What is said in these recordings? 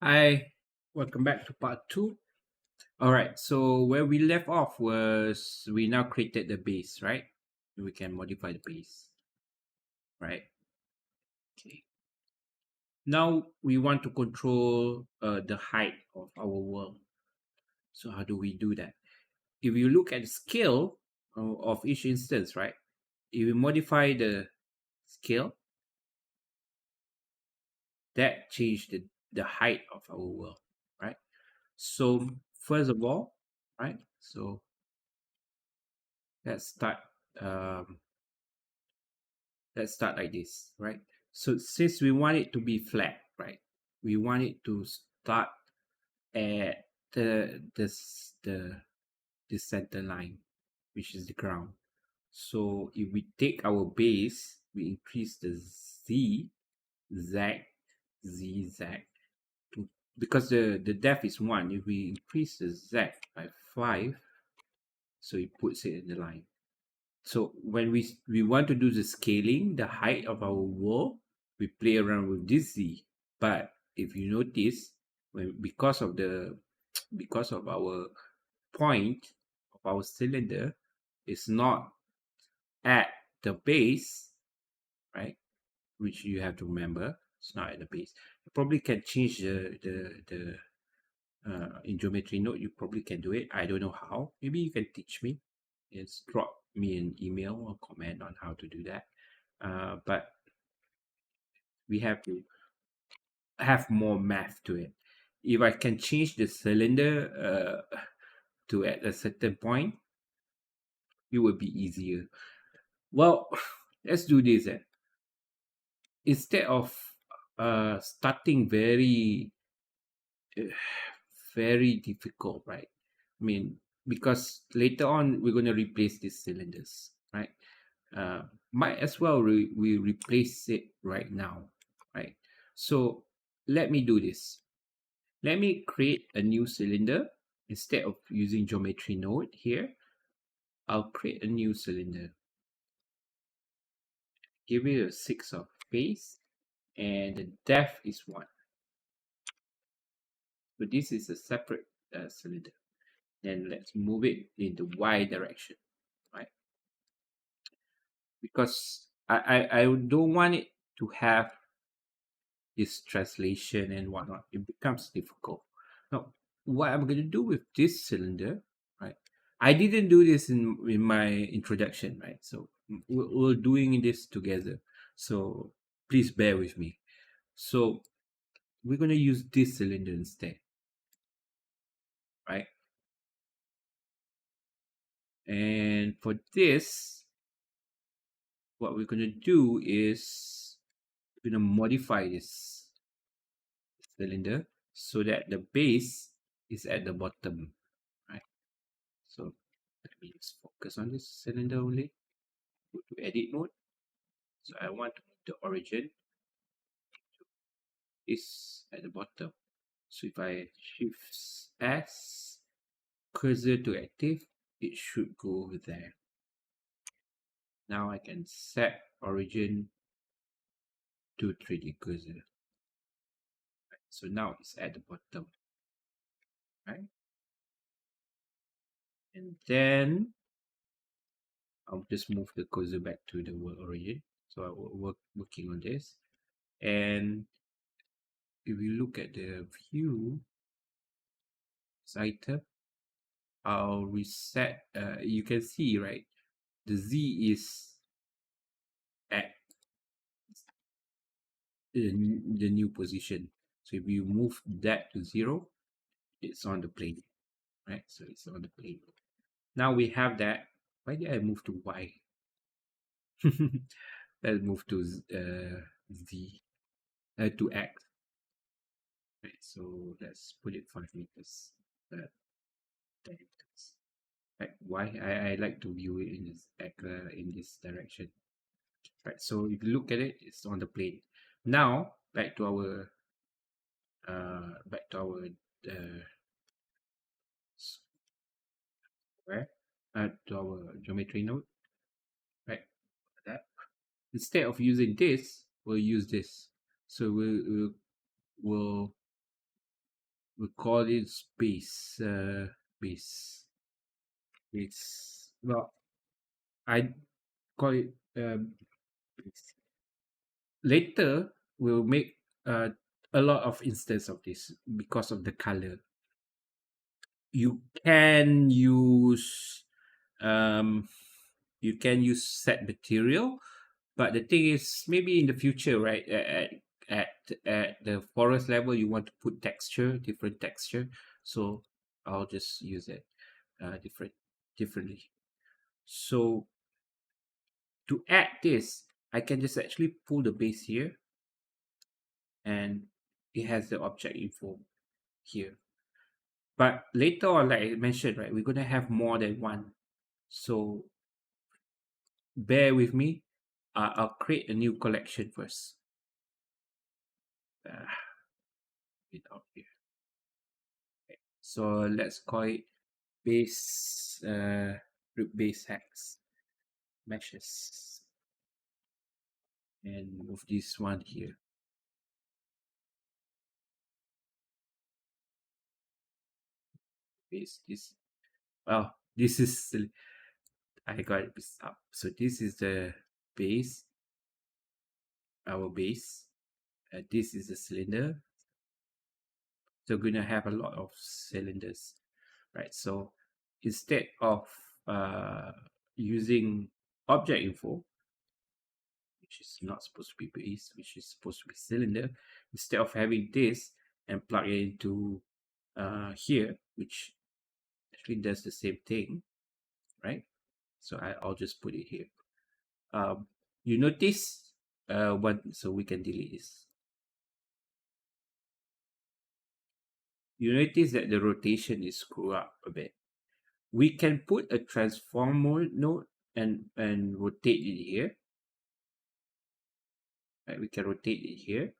Hi, welcome back to part two. All right, so where we left off was we now created the base, right? We can modify the base, right? Okay. Now we want to control the height of our world. So how do we do that? If you look at the scale of each instance, right? If we modify the scale, that change the height of our world, right? So first of all, right? So let's start. Um, let's start like this, right? So since we want it to be flat, right? We want it to start at the center line, which is the ground. So if we take our base, we increase the z, z to, because the depth is 1. If we increase the z by 5, so it puts it in the line. So when we want to do the scaling, the height of our wall, we play around with this z. But if you notice, when because of our point of our cylinder is not at the base, right? Which you have to remember, it's not at the base. You probably can change the in geometry node. You probably can do it. I don't know how. Maybe you can teach me. Just drop me an email or comment on how to do that. But we have to have more math to it. If I can change the cylinder to at a certain point, it would be easier. Well, let's do this then. Instead of starting uh, very difficult, right? I mean, because later on we're going to replace these cylinders, right? uh, might as well we replace it right now, right? So let me do this. Let me create a new cylinder. Instead of using geometry node here, I'll create a new cylinder. Give it a 6 of base, and the depth is 1. So this is a separate cylinder. Then let's move it in the y direction, right? Because I don't want it to have this translation and whatnot. It becomes difficult. Now, what I'm going to do with this cylinder, right? I didn't do this in my introduction, right? So we're doing this together. So please bear with me. So we're going to use this cylinder instead, right? And for this, what we're going to do is we're going to modify this cylinder so that the base is at the bottom, right? So let me just focus on this cylinder only. Go to edit mode. So I want to move the origin is at the bottom. So if I shift S, cursor to active, it should go over there. Now I can set origin to 3D cursor. Right. So now it's at the bottom, right? And then I'll just move the cursor back to the world origin. So I will working on this. And if you look at the view item, I'll reset. You can see, right? The Z is at the new position. So if you move that to 0, it's on the plane, right? So it's on the plane. Now we have that. Why did I move to Y? Let's move to Z, to X. Right, so let's put it 5 meters. 10 meters. Right, why I like to view it in this direction. Right, so if you look at it, it's on the plane. Now back to our square, to our geometry node, right? That instead of using this, we'll use this. So we'll we call it base. Base. Base. Well, I call it base. Later we'll make a lot of instance of this because of the color. You can use um you can use set material, but the thing is maybe in the future, right, at the forest level you want to put texture, different texture, so I'll just use it differently. So to add this, I can just actually pull the base here, and it has the object info here. But later on, like I mentioned, right, we're gonna have more than one. So bear with me. I'll create a new collection first. Uh, it out here. So let's call it base root base hex meshes, and move this one here. Base this. Well, this is I got it mixed up. So this is the base, our base. This is the cylinder. So we're gonna have a lot of cylinders, right? So instead of using object info, which is not supposed to be base, which is supposed to be cylinder, instead of having this and plug it into here, which actually does the same thing, right? So I'll just put it here. You notice so we can delete this. You notice that the rotation is screwed up a bit. We can put a transform mode node and rotate it here. Right? We can rotate it here,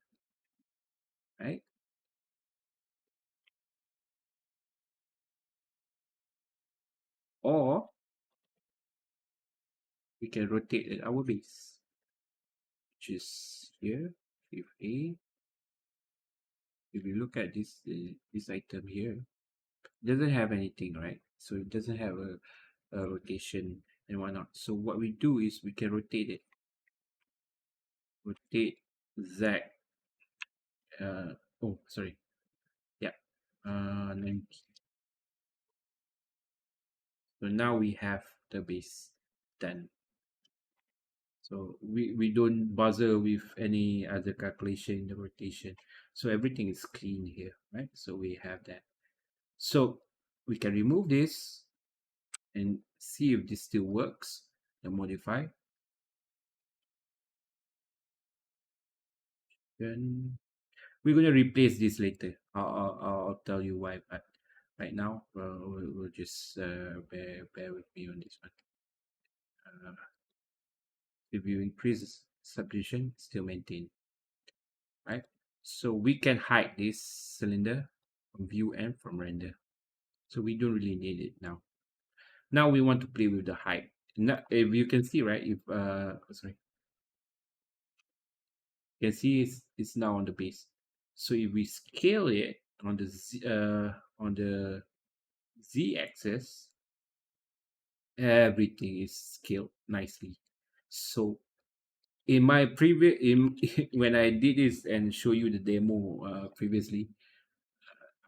right? Or we can rotate at our base, which is here. If you look at this item here, it doesn't have anything, right? So it doesn't have a rotation and whatnot. So what we do is we can rotate it. Rotate Z. Oh, sorry. Yeah. 90. So now we have the base done. So we don't bother with any other calculation in the rotation. So everything is clean here, right? So we have that. So we can remove this and see if this still works and modify. Then we're going to replace this later. I'll tell you why, but right now we'll just bear with me on this one. If you increase subdivision, still maintain, right? So we can hide this cylinder from view and from render. So we don't really need it now. Now we want to play with the height. Now, if you can see, right? If sorry, you can see it's now on the base. So if we scale it on the Z axis, everything is scaled nicely. So in my previous when I did this and show you the demo previously,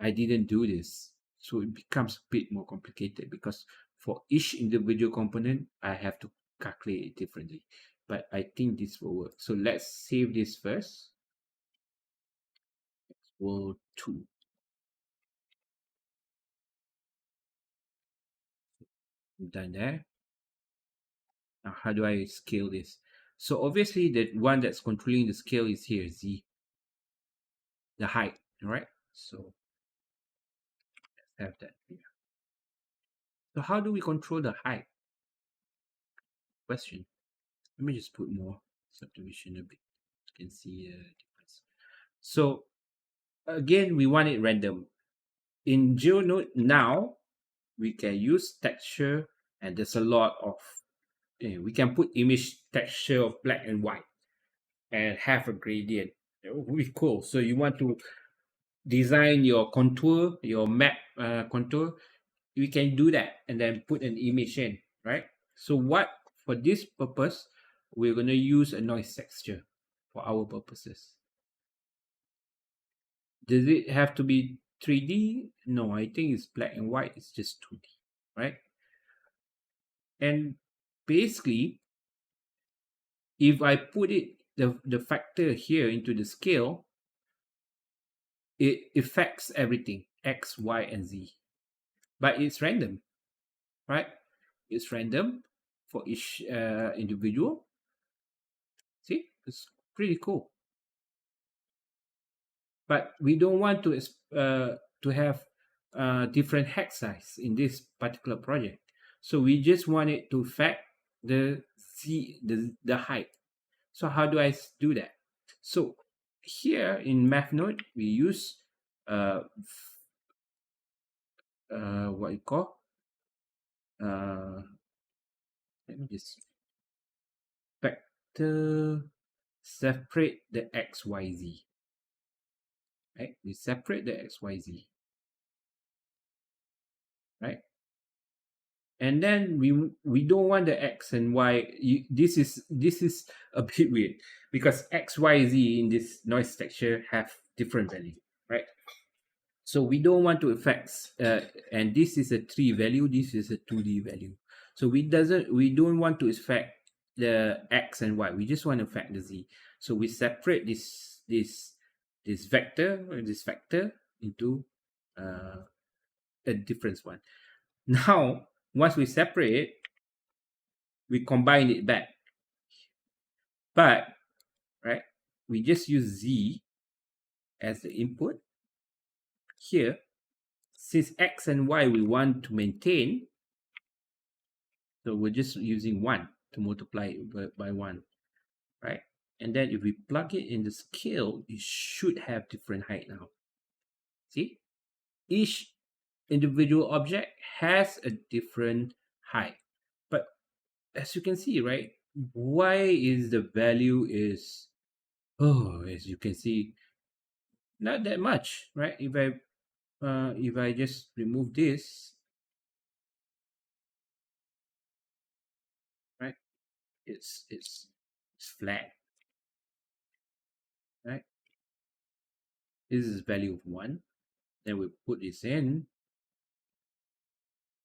I didn't do this. So it becomes a bit more complicated because for each individual component, I have to calculate it differently. But I think this will work. So let's save this first. World 2. Done there. Now, how do I scale this? So obviously the one that's controlling the scale is here, Z, the height, all right? So let's have that here. So how do we control the height? Question. Let me just put more subdivision a bit. You can see the difference. So again, we want it random. In GeoNode now, we can use texture, and there's a lot of we can put image texture of black and white and have a gradient. It would be cool. So you want to design your contour, your map contour, we can do that and then put an image in, right? So what, for this purpose, we're going to use a noise texture for our purposes. Does it have to be 3D? No, I think it's black and white. It's just 2D, right? And basically, if I put it, the factor here into the scale, it affects everything, X, Y, and Z. But it's random, right? It's random for each individual. See, it's pretty cool. But we don't want to have different hex size in this particular project. So we just want it to affect the Z, the height. So how do I do that? So here in math node, we use what you call let me just vector separate the XYZ. Right? We separate the XYZ. Right? And then we don't want the X and Y. This is a bit weird because X, Y, Z in this noise texture have different value, right? So we don't want to affect, and this is a 3 value, this is a 2D value. So we don't want to affect the X and Y. We just want to affect the Z. So we separate this vector into a different one. Now, once we separate it, we combine it back. But, right, we just use Z as the input. Here, since X and Y we want to maintain, so we're just using 1 to multiply it by 1, right? And then if we plug it in the scale, it should have different height now. See? Each individual object has a different height. But as you can see, right, why is the value is, as you can see, not that much, right? If I just remove this, right, it's flat, right? This is value of 1. Then we put this in.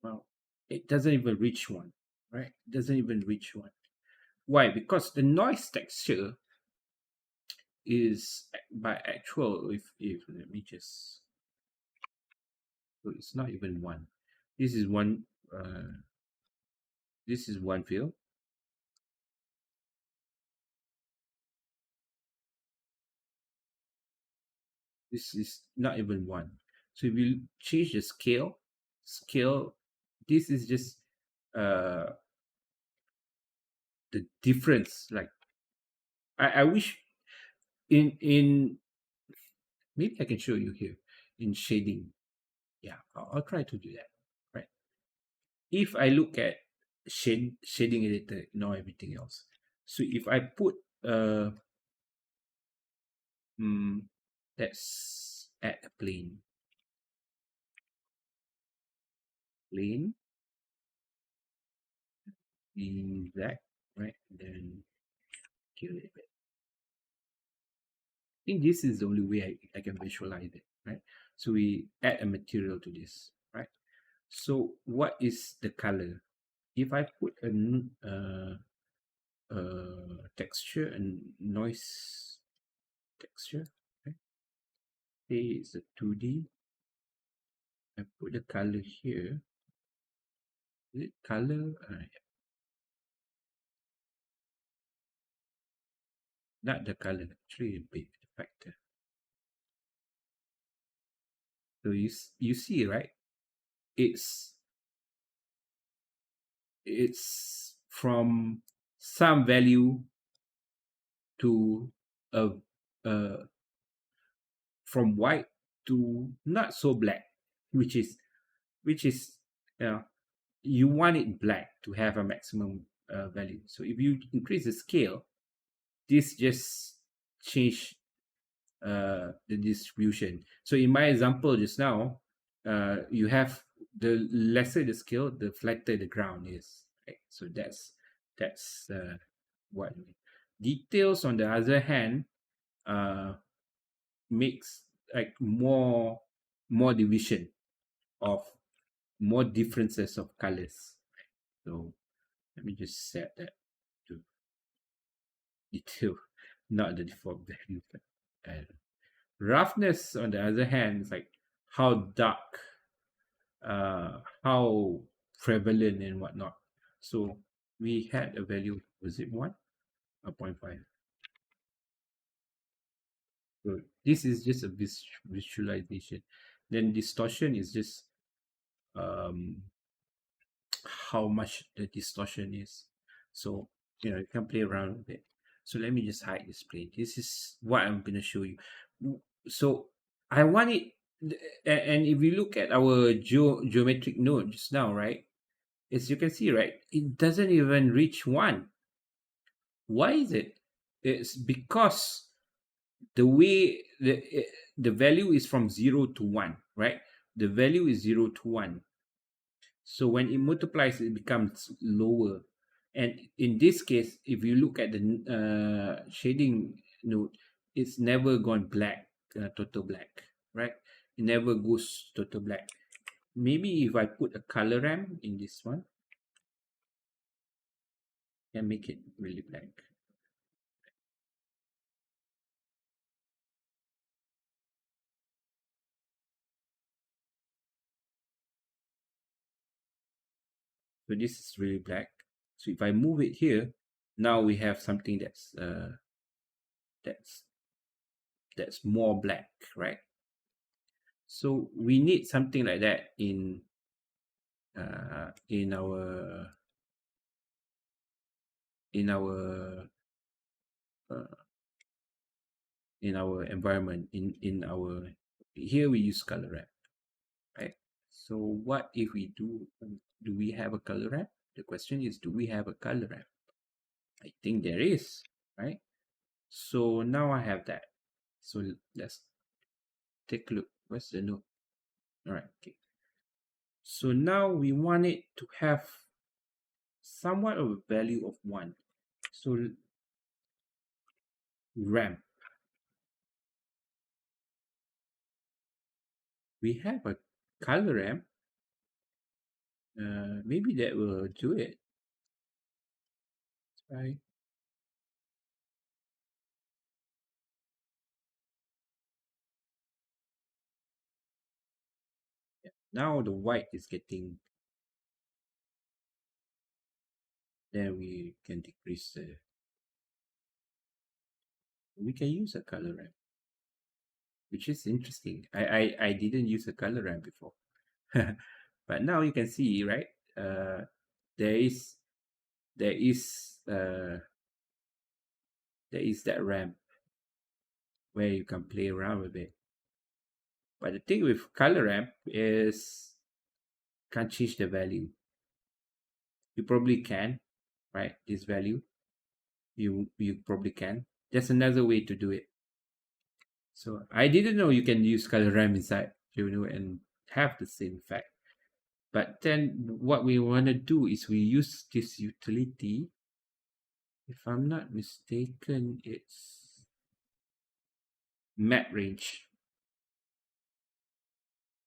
Well, it doesn't even reach 1, right? It doesn't even reach 1. Why? Because the noise texture is by actual, if let me just, so it's not even 1. This is 1, this is 1 field. This is not even 1. So if you change the scale, this is just the difference. Like I wish in maybe I can show you here in shading. Yeah, I'll try to do that. Right. If I look at shading editor, ignore everything else. So if I put let's add a plane. Exact, right? Then kill it a bit. I think this is the only way I can visualize it, right? So we add a material to this, right? So what is the color? If I put a texture and noise texture, right? Say it's a 2D. I put the color here. Is it color? Not the color, actually a bit factor. So you see, right? It's from some value to from white to not so black, which is you want it black to have a maximum value. So if you increase the scale, this just change the distribution. So in my example just now, you have the lesser the scale, the flatter the ground is. Right? So that's what we- details on the other hand uh, makes like more division of more differences of colors. So let me just set that to detail, not the default value. And roughness, on the other hand, is like how dark, how prevalent and whatnot. So we had a value, was it 1 or 0.5? So this is just a visualization. Then distortion is just um, how much the distortion is. So you can play around with it. So let me just hide this plane. This is what I'm gonna show you. So I want it, and if you look at our geometric node just now, right? As you can see, right, it doesn't even reach 1. Why is it? It's because the way the value is from 0 to 1, right? The value is 0 to 1. So when it multiplies, it becomes lower. And in this case, if you look at the shading node, it's never gone black, total black, right? It never goes total black. Maybe if I put a color ramp in this one, and make it really black. So this is really black. So if I move it here, now we have something that's that's more black, right? So we need something like that in uh, in our in our uh, in our environment, in our, here we use color ramp, right? So what if we do we have a color ramp? The question is, do we have a color ramp? I think there is, right? So now I have that. So let's take a look. Where's the node? All right, okay. So now we want it to have somewhat of a value of 1. So ramp, we have a color ramp. Maybe that will do it. Right. Yeah. Now the white is getting, then we can decrease the, we can use a color ramp, which is interesting. I didn't use a color ramp before. But now you can see, right? There is there is uh, there is that ramp where you can play around with it. But the thing with color ramp is can't change the value. You probably can, right? This value, you probably can. There's another way to do it. So I didn't know you can use color ramp inside Juno and have the same effect. But then what we want to do is we use this utility. If I'm not mistaken, it's map range.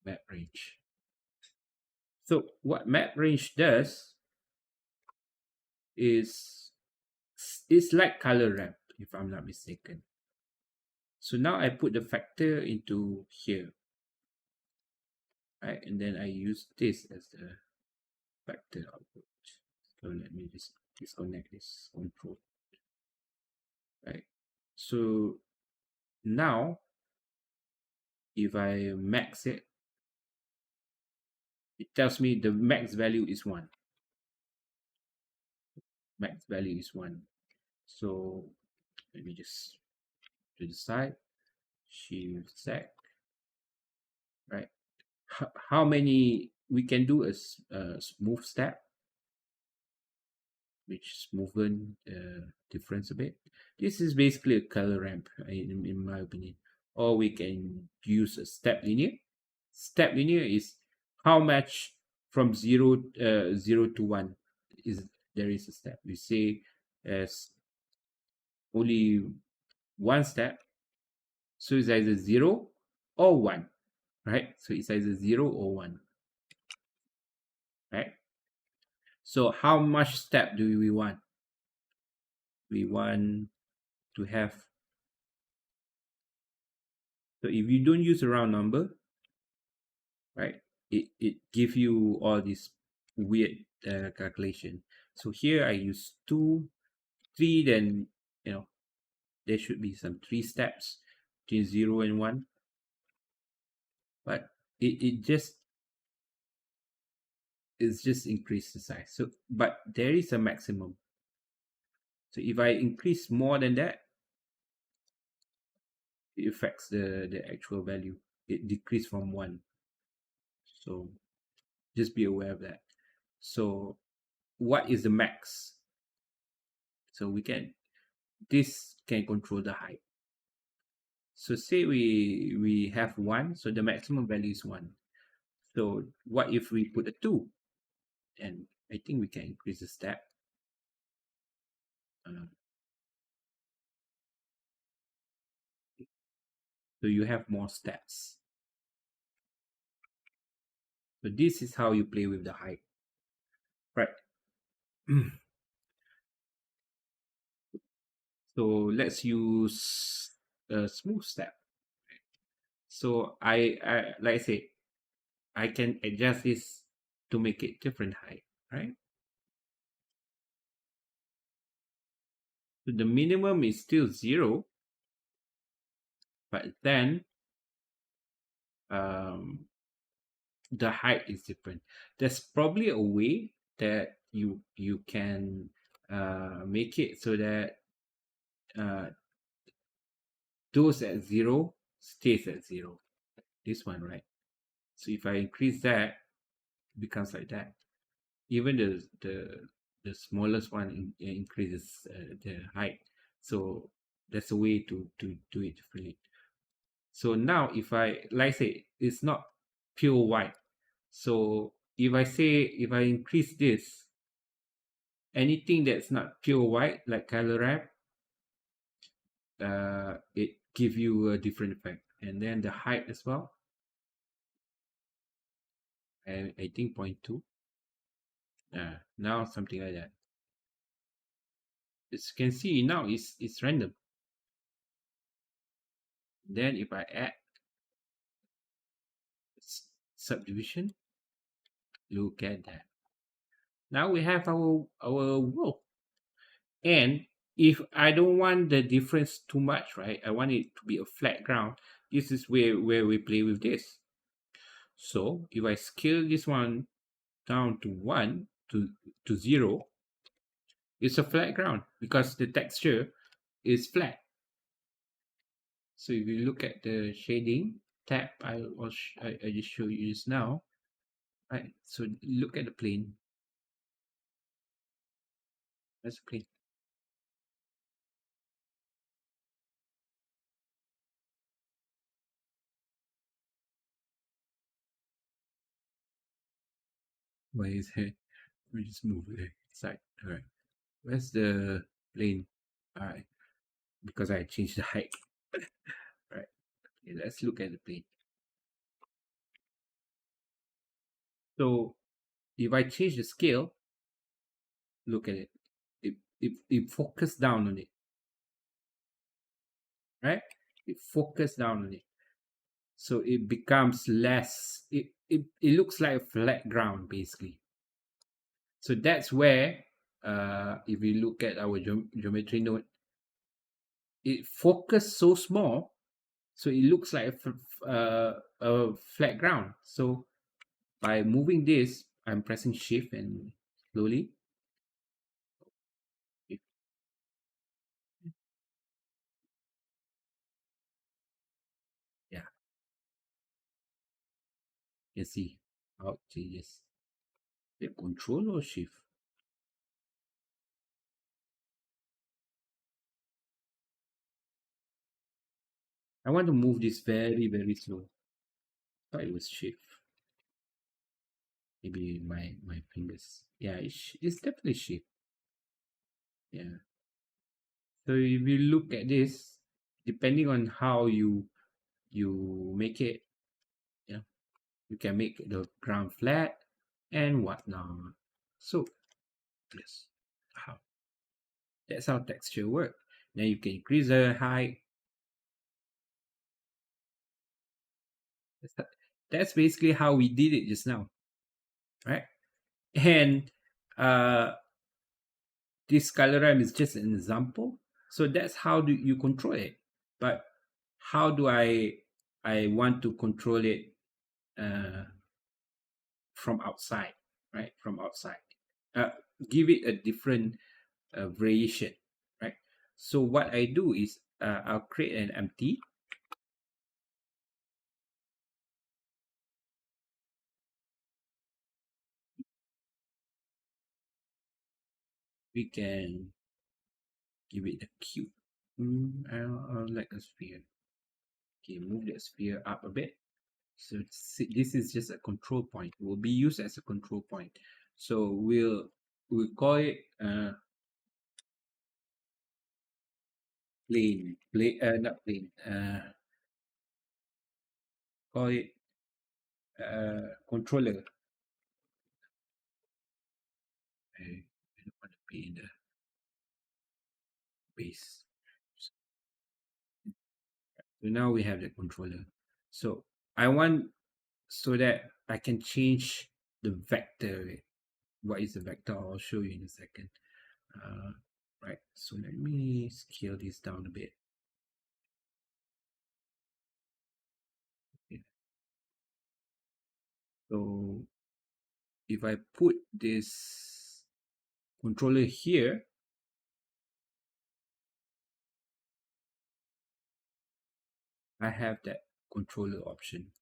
Map range. So what map range does is it's like color ramp, if I'm not mistaken. So now I put the factor into here, right? And then I use this as the factor output. So let me just disconnect this control, right? So now if I max it, it tells me the max value is 1. Max value is 1. So let me just to the side, shift sec, right? How many we can do a smooth step, which smoothen difference a bit. This is basically a color ramp in my opinion. or we can use a step linear. Step linear is how much from 0 to 1 is there is a step. We say as only one step, so it's either 0 or 1, right? So it's either 0 or 1, right? So how much step do we want? We want to have, so if you don't use a round number, right, it give you all this weird calculation. So here I use 2, 3, then there should be some 3 steps between 0 and 1, but it just increase the size. So but there is a maximum. So if I increase more than that, it affects the actual value. It decrease from 1. So just be aware of that. So what is the max? So this can control the height. So say we have 1, so the maximum value is 1. So what if we put a 2? And I think we can increase the step. So you have more steps. So this is how you play with the height, right? So let's use a smooth step. So I like I say, I can adjust this to make it different height, right? So the minimum is still 0, but then the height is different. There's probably a way that you can make it so that those at 0 stays at 0. This one, right? So if I increase that, it becomes like that. Even the smallest one increases the height. So that's a way to do it differently. So now if I, like I say, it's not pure white. So if I increase this, anything that's not pure white, like color wrap, it give you a different effect. And then the height as well, I think 0.2. Now something like that. As you can see now, it's random. Then if I add subdivision, look at that. Now we have our world. And if I don't want the difference too much, right? I want it to be a flat ground. This is where we play with this. So if I scale this one down to 1 to 0, it's a flat ground because the texture is flat. So if you look at the shading tab, I just show you this now. Right. So look at the plane. That's a plane. Why is it? We just move it aside. All right. Where's the plane? All right. Because I changed the height. Right. Okay, let's look at the plane. So if I change the scale, look at it. It focus down on it. Right? It focus down on it. So it becomes less, it looks like a flat ground basically. So that's where if we look at our geometry node, it focus so small, so it looks like a flat ground. So by moving this, I'm pressing shift and slowly. Yeah, you see how it changes. The control or shift? I want to move this very, very slow. Thought it was shift. Maybe my fingers. Yeah, it's definitely shift. Yeah. So if you look at this, depending on how you make it, yeah, you can make the ground flat and whatnot. So yes, how that's how texture work. Then you can increase the height. That's basically how we did it just now, right? And uh, this colorama is just an example. So that's how do you control it. But how do I want to control it uh, from outside, right? From outside, uh, give it a different variation, right? So what I do is I'll create an empty. We can give it a cube. I'll like a sphere. Okay, move the sphere up a bit. So this is just a control point. It will be used as a control point. So we'll call it plane, not plane. Call it controller. I don't want to be in the base. So now we have the controller. So I want so that I can change the vector. What is the vector? I'll show you in a second. Uh, right. So let me scale this down a bit. Okay. So if I put this controller here, I have that controller option.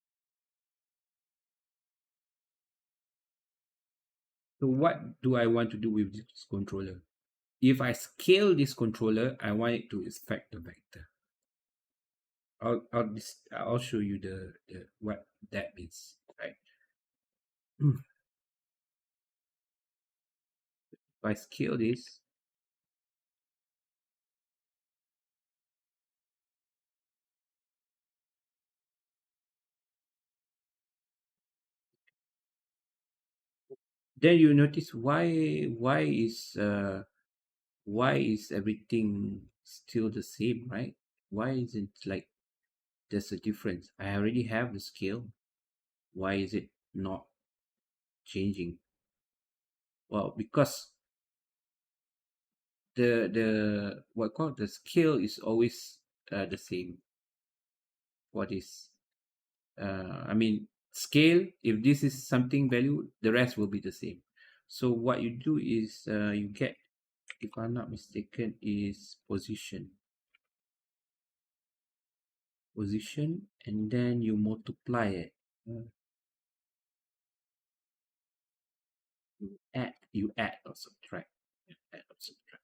So what do I want to do with this controller? If I scale this controller, I want it to affect the vector. I'll show you the what that means, right? If I scale this, then you notice why is everything still the same, right? Why isn't like there's a difference? I already have the scale. Why is it not changing? Well, because the what called the scale is always the same for this. I mean scale. If this is something value, the rest will be the same. So what you do is you get, if I'm not mistaken, is position, and then you multiply it. You add or subtract. Add or subtract.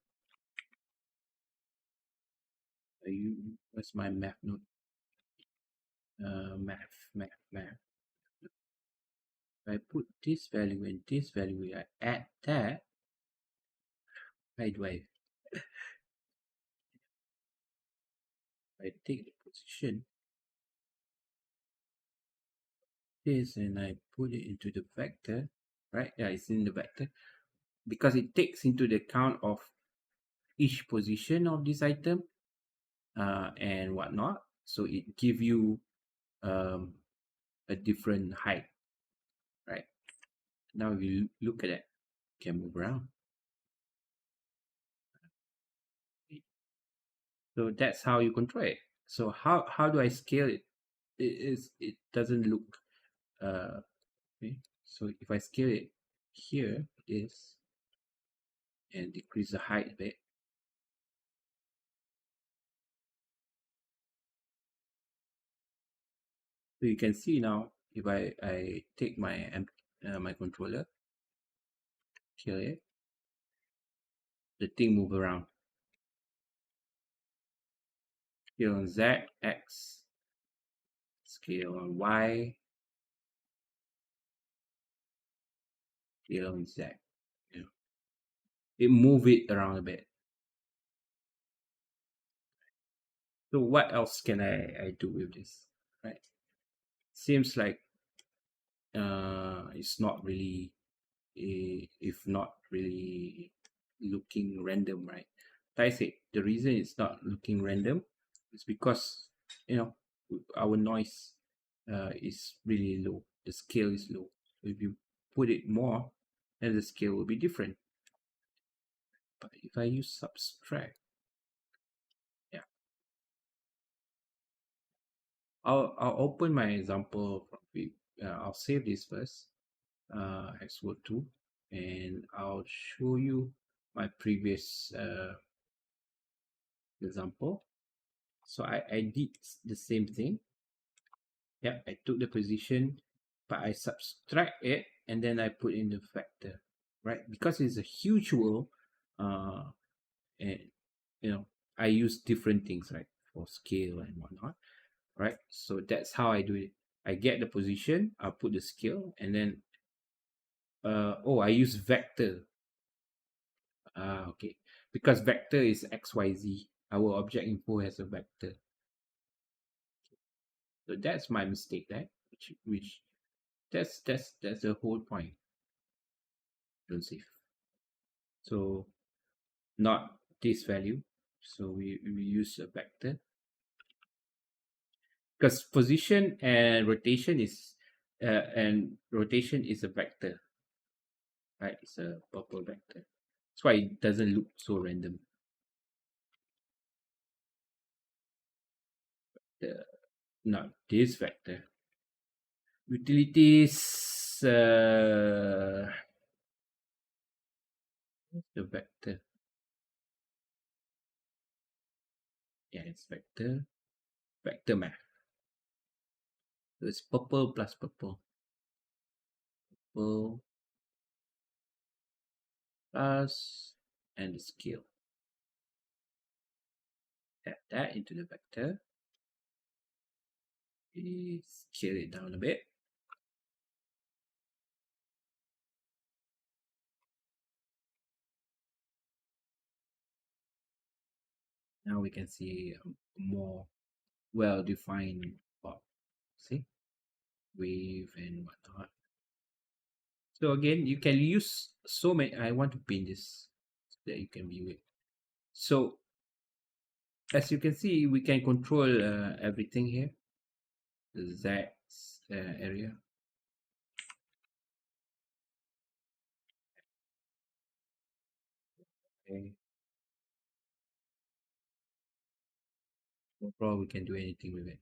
What's my math note? Math. If I put this value and this value, I add that. How do I take the position this and I put it into the vector, right? Yeah, it's in the vector because it takes into the account of each position of this item and whatnot. So it give you um, a different height, right? Now you look at it, can move around. So that's how you control it. So how do I scale it? It doesn't look okay. So if I scale it here, this and decrease the height a bit, so you can see now if I take my controller, kill it, the thing move around. Here on Z, X, scale on Y, scale on Z. You know, it move it around a bit. So what else can I do with this? Right? Seems like it's not really if not really looking random, right? Like I said, the reason it's not looking random is because you know our noise is really low. The scale is low. If you put it more, then the scale will be different. But if I use subtract, yeah, I'll open my example from I'll save this first, Hex World 2, and I'll show you my previous example. So I did the same thing. Yeah, I took the position, but I subtract it and then I put in the factor, right? Because it's a huge world, uh, and you know, I use different things, right, for scale and whatnot, right? So that's how I do it. I get the position, I'll put the scale, and then oh, I use vector. Okay, because vector is XYZ. Our object info has a vector. So that's my mistake, right? Which that's the whole point. Don't save. So not this value. So we use a vector because position and rotation is a vector, right? It's a purple vector. That's why it doesn't look so random. The Not this vector. Utilities. The vector. Yeah, it's vector. Vector math. So it's purple plus purple. Purple plus and the scale. Add that into the vector. Scale it down a bit. Now we can see a more well-defined plot. See, wave and whatnot. So again, you can use so many. I want to paint this so that you can view it. So as you can see, we can control everything here. The Z area. Okay. No problem. We can do anything with it.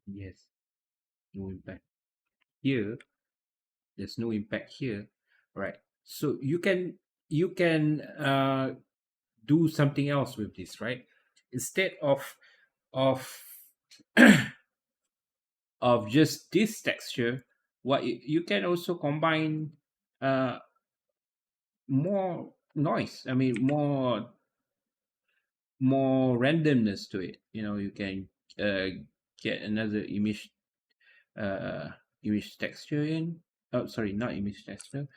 Yes. No impact here. There's no impact here. Right. So you can do something else with this, right? Instead of of just this texture, you can also combine uh more noise. I mean, more randomness to it. You know, you can get another uh image texture in. Oh, sorry, not image texture.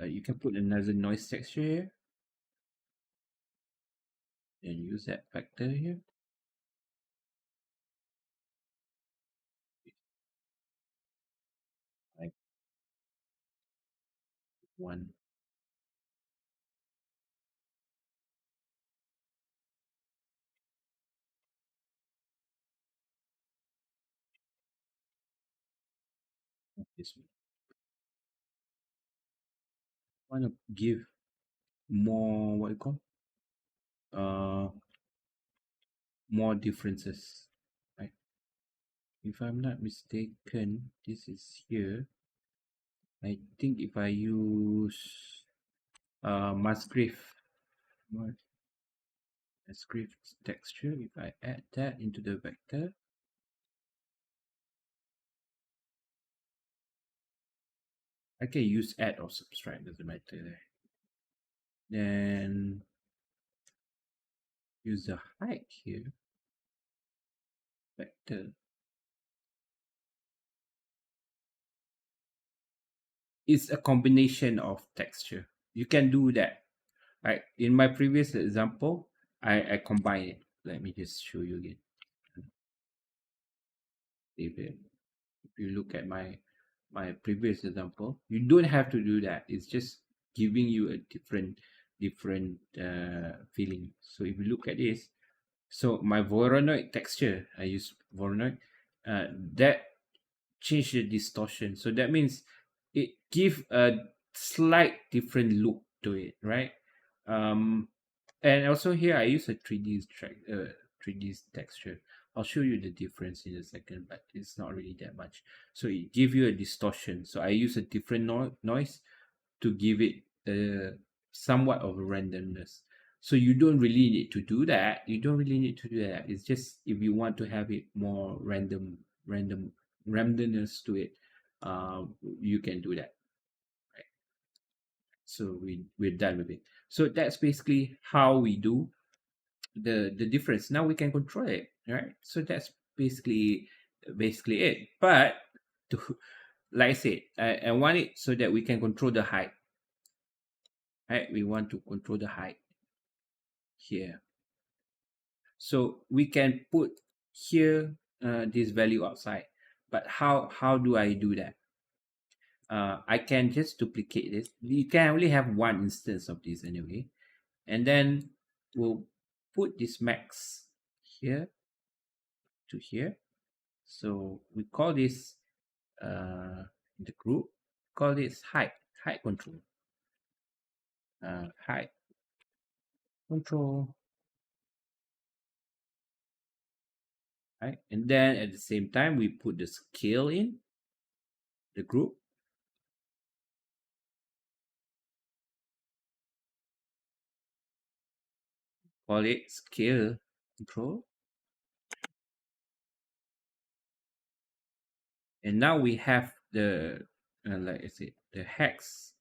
You can put another noise texture here and use that factor here. Like one. This one. Want to give more what you call more differences, right? If I'm not mistaken, this is here. I think if I use Musgrave Musgrave texture, if I add that into the vector, I can use add or subtract, doesn't matter there. Then use the height here, vector. It's a combination of texture. You can do that. Right. In my previous example, I combine it. Let me just show you again. If you look at my previous example, you don't have to do that. It's just giving you a different feeling. So if you look at this, so my Voronoi texture, I use Voronoi, that change the distortion. So that means it give a slight different look to it, right? Um, and also here I use a 3D track, 3D texture. I'll show you the difference in a second, but it's not really that much. So it give you a distortion. So I use a different noise to give it somewhat of a randomness. So you don't really need to do that. You don't really need to do that. It's just if you want to have it more randomness to it, you can do that. Right? So we're done with it. So that's basically how we do the difference. Now we can control it, right? So that's basically it. But to, like I said, I want it so that we can control the height. Right? We want to control the height here. So we can put here this value outside. But how do I do that? I can just duplicate this. You can only have one instance of this anyway. And then we'll put this max here to here. So we call this the group, call this height control. Height control. Right? And then at the same time, we put the scale in the group. Call it scale control. And now we have the, like I said, the hex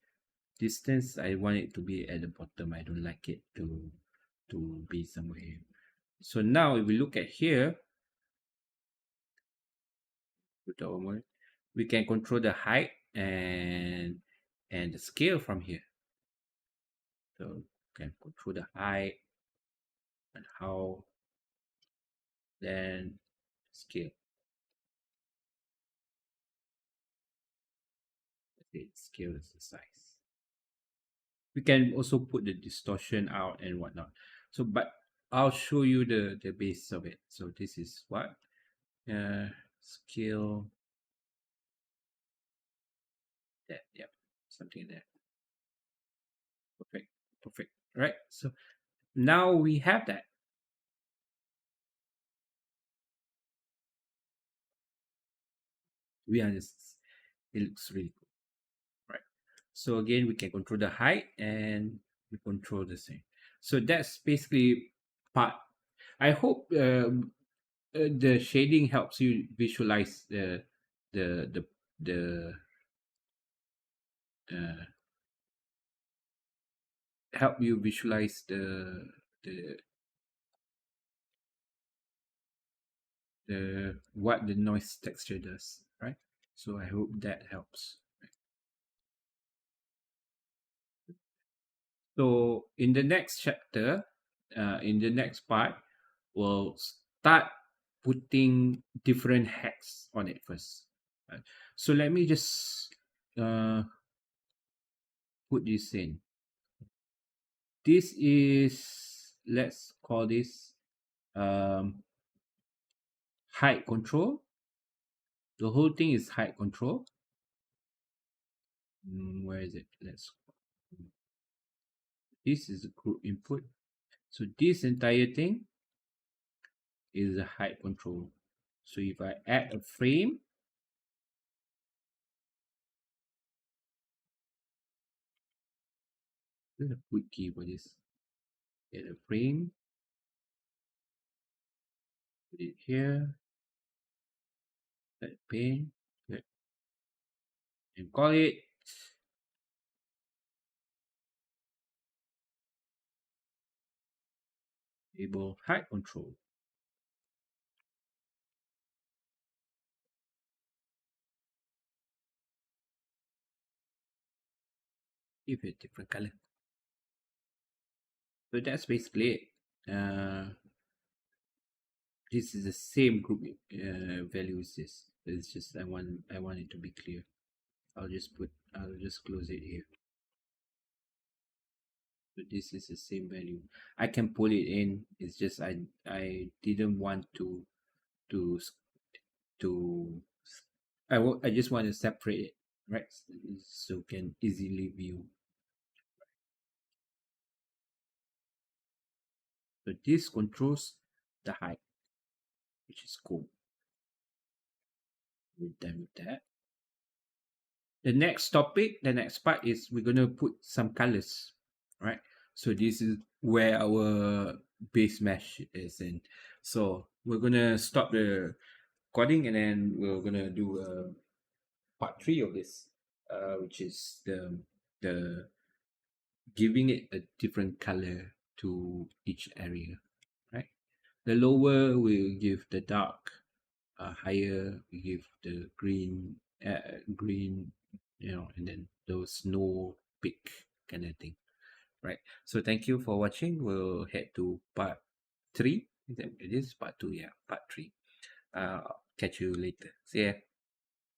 distance. I want it to be at the bottom. I don't like it to be somewhere here. So now if we look at here, we can control the height and the scale from here. So we can control the height and how, then scale. Okay, scale is the size. We can also put the distortion out and whatnot. So, but I'll show you the base of it. So this is what scale that, yeah, something like that. Perfect. Right. So now we have that. We understand. It looks really cool. Right. So again, we can control the height and we control the same. So that's basically part. I hope the shading helps you visualize the the the uh, help you visualize the the what the noise texture does, right? So I hope that helps. So in the next chapter, in the next part, we'll start putting different hacks on it first. Right? So let me just put this in. This is, let's call this height control. The whole thing is height control. Where is it? This is the group input. So this entire thing is the height control. So if I add a frame, there's a quick key for this. Add a frame, put it here, let pane, and call it enable height control. Give it a different color. So that's basically it. This is the same group value as this. It's just I want it to be clear. I'll just close it here. So this is the same value. I can pull it in. It's just I didn't want to to I just want to separate it, right? So you can easily view. So this controls the height, which is cool. We're done with that. The next topic, the next part is we're gonna put some colors, right? So this is where our base mesh is in. So we're gonna stop the recording and then we're gonna do part 3 of this, which is the giving it a different color to each area, right? The lower will give the dark, higher we give the green, and then those snow peak kind of thing, right? So thank you for watching. We'll head to part 3. It is part 2, yeah, part 3. Catch you later. See ya.